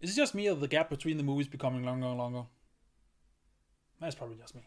Is it just me or the gap between the movies becoming longer and longer? That's probably just me.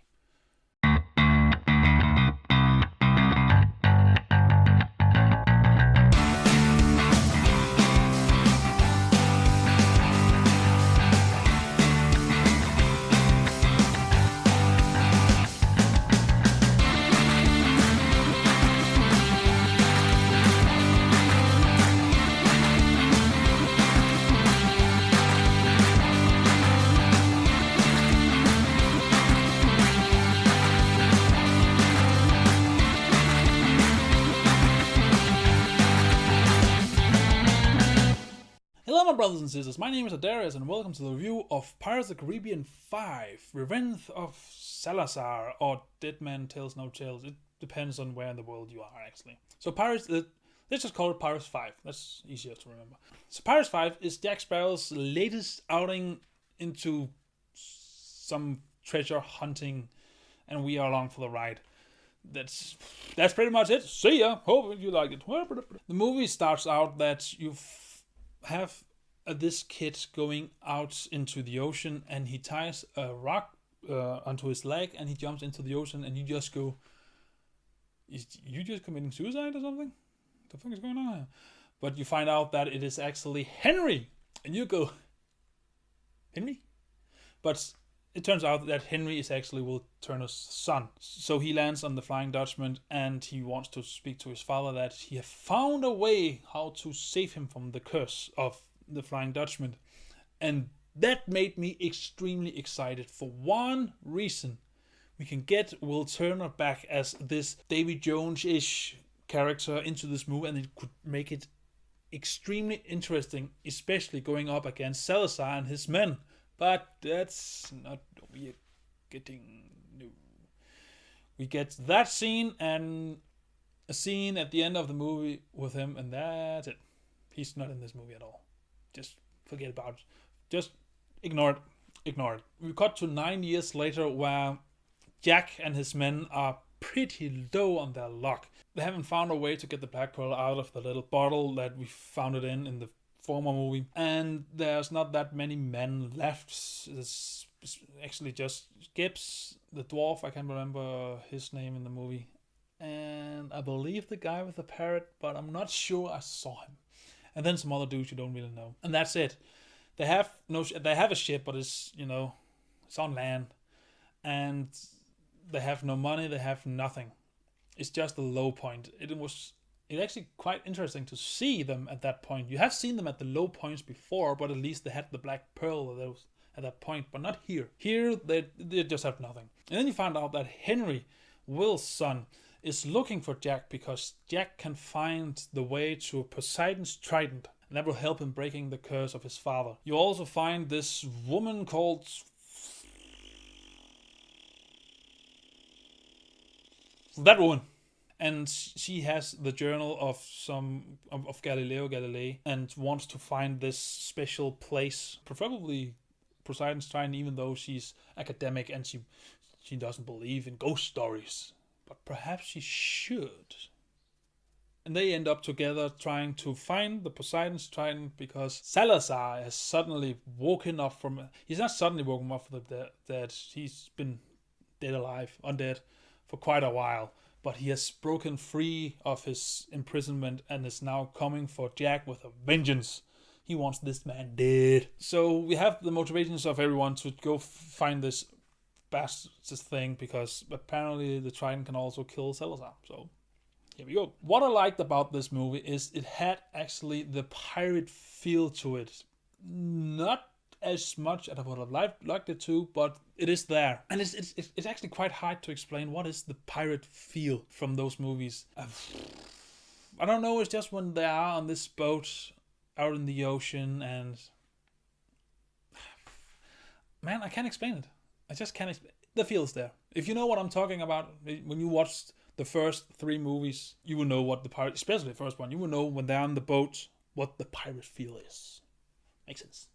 Hello, my brothers and sisters. My name is Daidarius, and welcome to the review of Pirates of the Caribbean 5: Revenge of Salazar, or Dead Man Tells No Tales. It depends on where in the world you are, actually. So, Pirates. Let's just call it Pirates 5. That's easier to remember. So, Pirates 5 is Jack Sparrow's latest outing into some treasure hunting, and we are along for the ride. That's pretty much it. See ya. Hope you like it. The movie starts out that you have this kid going out into the ocean, and he ties a rock onto his leg, and he jumps into the ocean, and you just go, "Is you just committing suicide or something? What the fuck is going on here?" But you find out that it is actually Henry, and you go, "Henry?" But it turns out that Henry is actually Will Turner's son. So he lands on the Flying Dutchman, and he wants to speak to his father that he has found a way how to save him from the curse of the Flying Dutchman. And that made me extremely excited for one reason. We can get Will Turner back as this Davy Jones-ish character into this movie, and it could make it extremely interesting, especially going up against Salazar and his men. But that's not what we are getting. No. We get that scene and a scene at the end of the movie with him, and that's it. He's not in this movie at all. Just forget about it. Just ignore it. Ignore it. We cut to 9 years later, where Jack and his men are pretty low on their luck. They haven't found a way to get the Black Pearl out of the little bottle that we found it in the former movie, and there's not that many men left. It's actually just Gibbs, the dwarf. I can't remember his name in the movie, and I believe the guy with the parrot, but I'm not sure I saw him. And then some other dudes you don't really know, and that's it. They have a ship, but it's it's on land, and they have no money. They have nothing. It's just a low point. It's actually quite interesting to see them at that point. You have seen them at the low points before, but at least they had the Black Pearl at that point, but not here. Here, they just have nothing. And then you find out that Henry, Will's son, is looking for Jack because Jack can find the way to Poseidon's trident, and that will help him breaking the curse of his father. You also find this woman called that woman. And she has the journal of Galileo Galilei, and wants to find this special place, preferably Poseidon's Trident, even though she's academic and she doesn't believe in ghost stories. But perhaps she should. And they end up together trying to find the Poseidon's Trident because Salazar has suddenly woken up from... He's not suddenly woken up from the dead. He's been dead alive, undead, for quite a while. But he has broken free of his imprisonment and is now coming for Jack with a vengeance. He wants this man dead. So we have the motivations of everyone to go find this bastard thing, because apparently the Trident can also kill Salazar. So here we go. What I liked about this movie is it had actually the pirate feel to it. Not as much as I would have liked it to, but it is there. And it's actually quite hard to explain what is the pirate feel from those movies. I don't know, it's just when they are on this boat out in the ocean, and man, I can't explain it. I just can't explain. The feel is there. If you know what I'm talking about, when you watched the first 3 movies, you will know what the pirate, especially the first one, you will know when they're on the boat what the pirate feel is. Makes sense.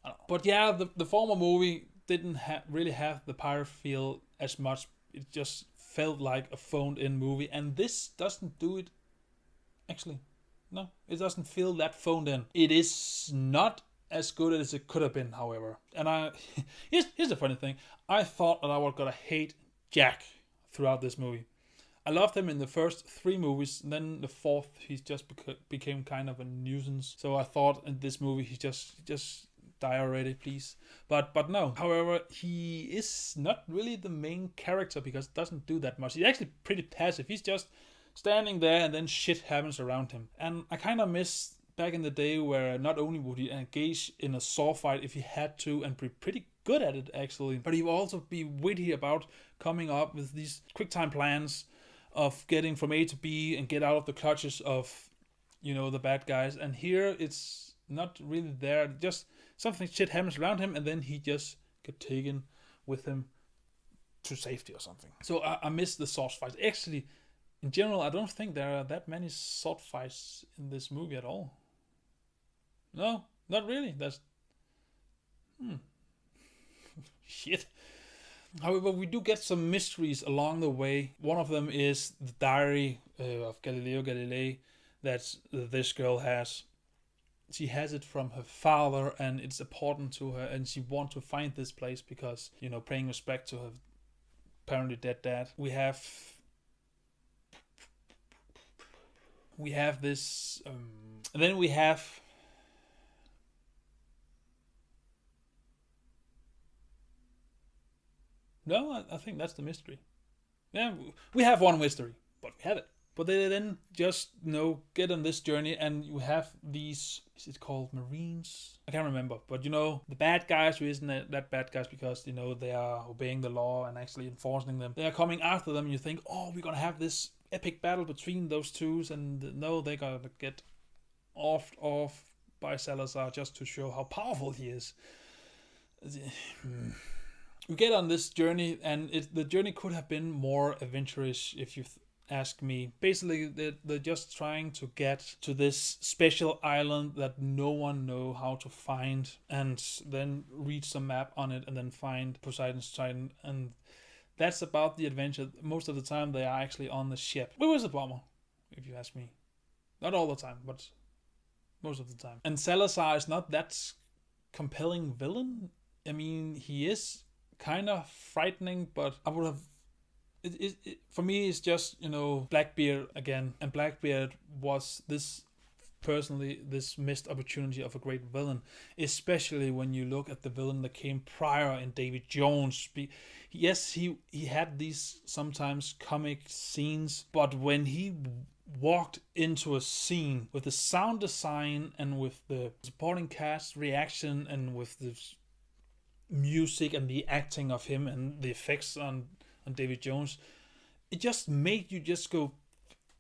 I don't know. But yeah, the former movie didn't really have the pirate feel as much. It just felt like a phoned in movie, and this doesn't do it. Actually, no, it doesn't feel that phoned in. It is not as good as it could have been, however. And here's the funny thing. I thought that I was gonna hate Jack throughout this movie. I loved him in the first 3 movies, and then the 4th he just became kind of a nuisance. So I thought in this movie he just die already, please. But no. However, he is not really the main character because it doesn't do that much. He's actually pretty passive. He's just standing there and then shit happens around him. And I kind of miss back in the day where not only would he engage in a sword fight if he had to and be pretty good at it actually, but he would also be witty about coming up with these quick time plans of getting from A to B and get out of the clutches of, the bad guys. And here it's not really there. Just something shit happens around him and then he just get taken with him to safety or something. So I miss the sword fights. Actually, in general, I don't think there are that many sword fights in this movie at all. No, not really. That's... Shit. However, we do get some mysteries along the way. One of them is the diary of Galileo Galilei that this girl has. She has it from her father and it's important to her and she wants to find this place because, paying respect to her apparently dead dad. We have this... and then we have... No, I think that's the mystery. Yeah, we have one mystery, but we have it. But they then just, get on this journey and you have these, is it called Marines? I can't remember, but the bad guys who isn't that bad guys because, they are obeying the law and actually enforcing them. They are coming after them and you think, oh, we're going to have this epic battle between those two, and no, they're going to get off by Salazar just to show how powerful he is. We get on this journey, and the journey could have been more adventurous if you ask me. Basically, they're just trying to get to this special island that no one know how to find, and then read some map on it, and then find Poseidon's Titan, and that's about the adventure. Most of the time, they are actually on the ship. It was a bummer, if you ask me. Not all the time, but most of the time. And Salazar is not that compelling villain. I mean, he is kind of frightening, but I would have... for me, it's just, Blackbeard again. And Blackbeard was this missed opportunity of a great villain, especially when you look at the villain that came prior in David Jones. Yes, he had these sometimes comic scenes, but when he walked into a scene with the sound design and with the supporting cast reaction and with the music and the acting of him and the effects on David Jones, it just made you just go,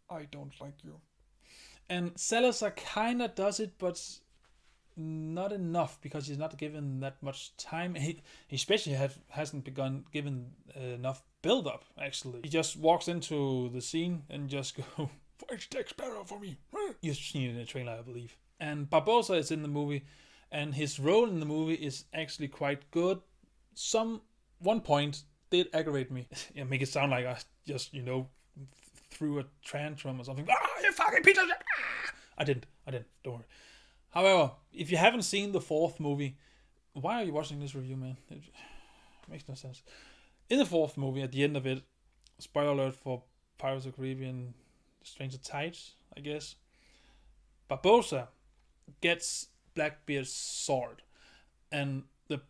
I don't like you. And Salazar kind of does it, but not enough because he's not given that much time. He especially hasn't given enough build up. Actually, he just walks into the scene and just go, "Fight Jack Sparrow for me." You've seen it in the trailer, I believe. And Barbossa is in the movie, and his role in the movie is actually quite good. One point did aggravate me. Yeah, make it sound like I just threw a tantrum or something. You fucking piece of shit! I didn't. Don't worry. However, if you haven't seen the 4th movie, why are you watching this review, man? It makes no sense. In the 4th movie, at the end of it, spoiler alert for Pirates of the Caribbean, Stranger Tides, I guess, Barbossa gets Blackbeard's sword. And the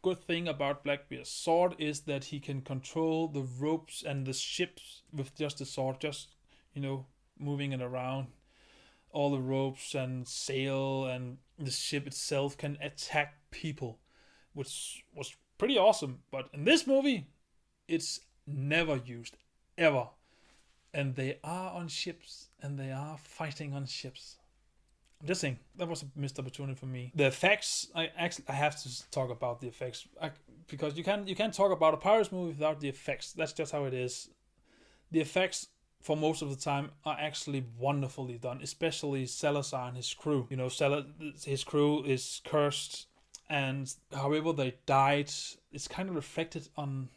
good thing about Blackbeard's sword is that he can control the ropes and the ships with just the sword, just, moving it around. All the ropes and sail and the ship itself can attack people, which was pretty awesome. But in this movie, it's never used, ever. And they are on ships, and they are fighting on ships. I'm just saying, that was a missed opportunity for me. The effects, I have to talk about the effects, because you can't talk about a Pirates movie without the effects. That's just how it is. The effects, for most of the time, are actually wonderfully done, especially Salazar and his crew. His crew is cursed, and however they died, it's kind of reflected on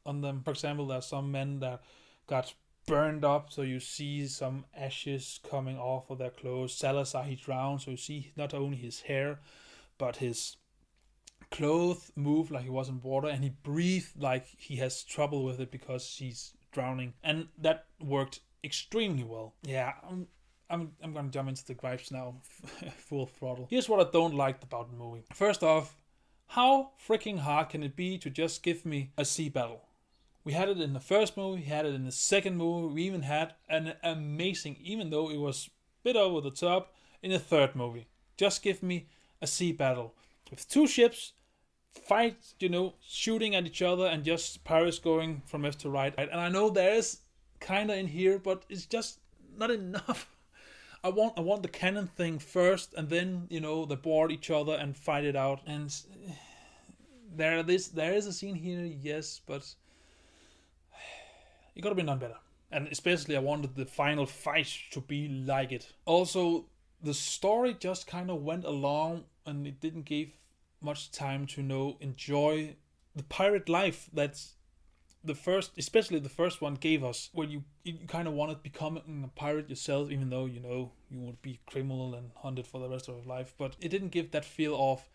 them. For example, there are some men that got burned up, so you see some ashes coming off of their clothes. Salazar, he drowned, so you see not only his hair, but his clothes move like he was in water, and he breathed like he has trouble with it because he's drowning, and that worked extremely well. Yeah, I'm gonna jump into the gripes now, full throttle. Here's what I don't like about the movie. First off, how freaking hard can it be to just give me a sea battle? We had it in the first movie, we had it in the second movie, we even had an amazing, even though it was a bit over the top, in the third movie. Just give me a sea battle with two ships, fight, shooting at each other, and just pirates going from left to right. And I know there is kinda in here, but it's just not enough. I want the cannon thing first, and then they board each other and fight it out. And there is a scene here, yes, but it could have been done better. And especially I wanted the final fight to be like it. Also, the story just kind of went along, and it didn't give much time to enjoy the pirate life that's especially the first one gave us, where you kind of wanted becoming a pirate yourself, even though you would be criminal and hunted for the rest of your life. But it didn't give that feel of.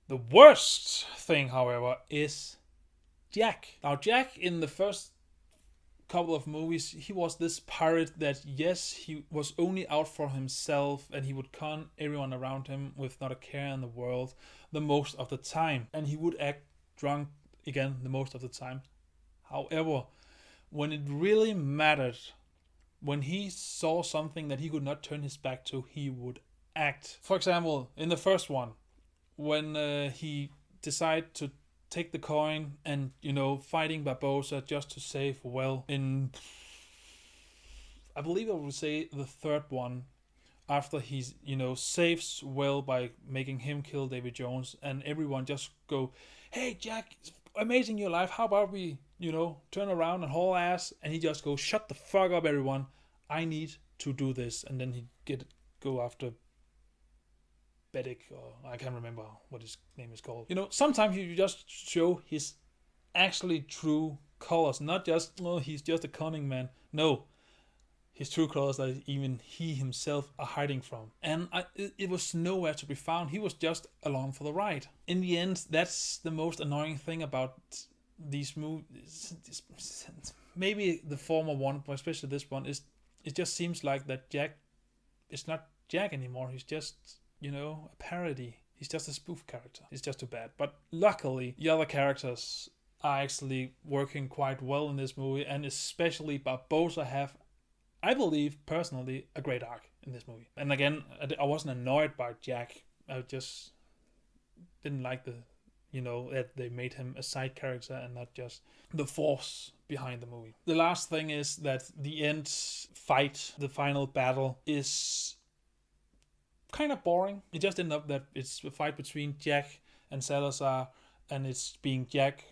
The worst thing, however, is Jack. Now, Jack in the first couple of movies, he was this pirate that, yes, he was only out for himself, and he would con everyone around him with not a care in the world the most of the time, and he would act drunk again the most of the time. However, when it really mattered, when he saw something that he could not turn his back to, he would act. For example, in the first one, when he decided to take the coin and, fighting Barbossa just to save Well, in, I believe I would say the third one, after he's, saves Well by making him kill Davy Jones, and everyone just go, hey Jack, it's amazing your life, how about we, turn around and haul ass, and he just goes, shut the fuck up everyone, I need to do this, and then he'd go after Beddick, or I can't remember what his name is called. Sometimes you just show his actually true colors, not just, he's just a cunning man. No, his true colors that even he himself are hiding from. And it was nowhere to be found. He was just along for the ride. In the end, that's the most annoying thing about these movies. Maybe the former one, but especially this one, is it just seems like that Jack is not Jack anymore. He's just a parody. He's just a spoof character. It's just too bad. But luckily, the other characters are actually working quite well in this movie, and especially Barbossa have, I believe, personally, a great arc in this movie. And again, I wasn't annoyed by Jack. I just didn't like that they made him a side character and not just the force behind the movie. The last thing is that the end fight, the final battle, is kind of boring. It just ended up that it's a fight between Jack and Salazar, and it's being Jack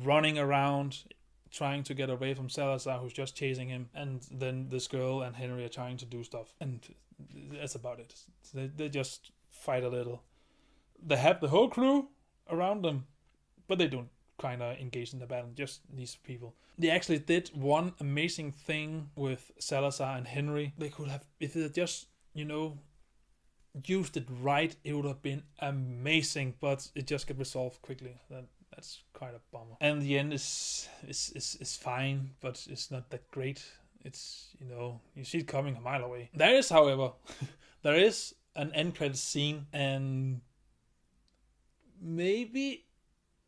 running around trying to get away from Salazar, who's just chasing him, and then this girl and Henry are trying to do stuff, and that's about it. They just fight a little. They have the whole crew around them, but they don't kind of engage in the battle, just these people. They actually did one amazing thing with Salazar and Henry. They could have, if they just used it right, it would have been amazing, but it just got resolved quickly. That's quite a bummer. And the end is fine, but it's not that great. It's you see it coming a mile away. There is, however, there is an end credit scene, and maybe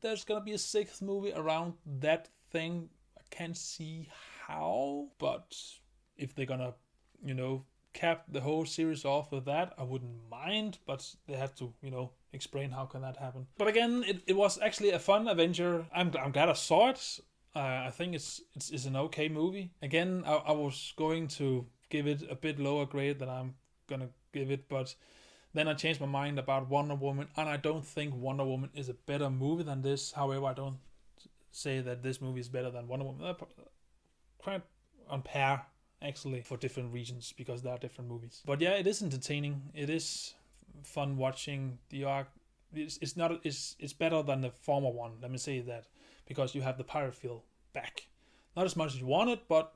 there's gonna be a sixth movie around that thing. I can't see how, but if they're gonna cap the whole series off with that, I wouldn't mind, but they have to explain how can that happen. But again, it was actually a fun adventure. I'm glad I saw it. I think it's an okay movie. Again, I was going to give it a bit lower grade than I'm gonna give it, but then I changed my mind about Wonder Woman, and I don't think Wonder Woman is a better movie than this. However, I don't say that this movie is better than Wonder Woman. They're quite on par, actually, for different reasons, because there are different movies. But yeah, it is entertaining. It is fun watching the arc. It's better than the former one, let me say that, because you have the pirate feel back. Not as much as you wanted, but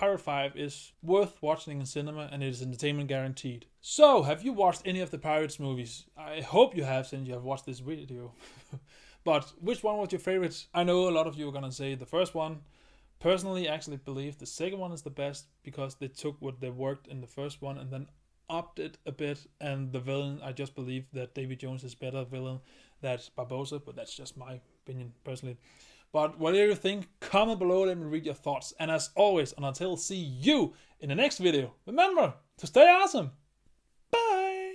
Pirate 5 is worth watching in cinema, and it is entertainment guaranteed. So, have you watched any of the Pirates movies? I hope you have, since you have watched this video. But which one was your favorite? I know a lot of you are gonna say the first one. Personally, I actually believe the second one is the best, because they took what they worked in the first one and then upped it a bit. And the villain, I just believe that Davy Jones is better villain than Barbossa, but that's just my opinion personally. But whatever you think, comment below, let me read your thoughts. And as always, and until see you in the next video, remember to stay awesome. Bye!